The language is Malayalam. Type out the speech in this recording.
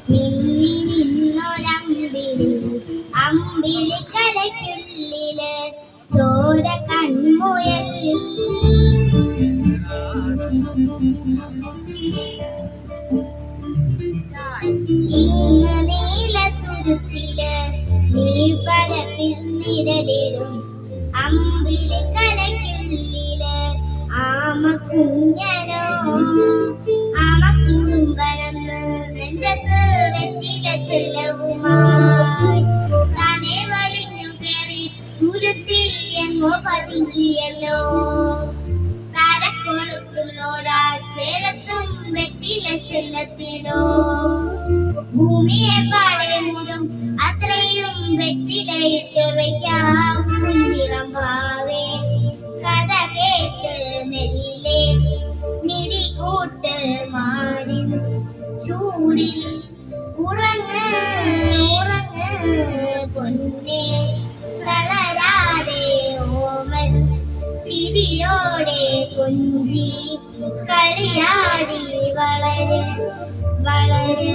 മിന്നി നിന്നൊരമ്പിളി അമ്പിളിക്കലയ്ക്കുള്ളില് ചോര കൺമുയൽ ഇങ്ങ് നീലത്തുരുത്തില് നീർപ്പരപ്പിന്നിരലിടും അമ്പിളിക്കലയ്ക്കുള്ളില് ആമക്കുഞ്ഞനോ ആമക്കുടുംബനെന്ന് നെഞ്ചത്ത് വെറ്റില ചെല്ലവുമായി താനെ വലിഞ്ഞു കയറി തുരുത്തിൽ എങ്ങോ പതുങ്ങിയല്ലോ. താരക്കൊളുത്തുള്ളോരാ ചേരത്തും വെറ്റില ചെല്ലത്തിലോ. ഭൂമിയെ പാടെ മൂടും അത്രയും വെറ്റിലയിട്ട് വയ്ക്കാം കുഞ്ഞിറമ്പാവേ. കഥ കേട്ട് മെല്ലെ മിഴികൂട്ട് മാറി ചൂടിൽ ഉറങ്ങ് ഉറങ്ങ് പൊന്നേ. തളരാതെ ഓമൽ ചിരിയോടെ കൊഞ്ചി കളിയാടി വളര് വളര്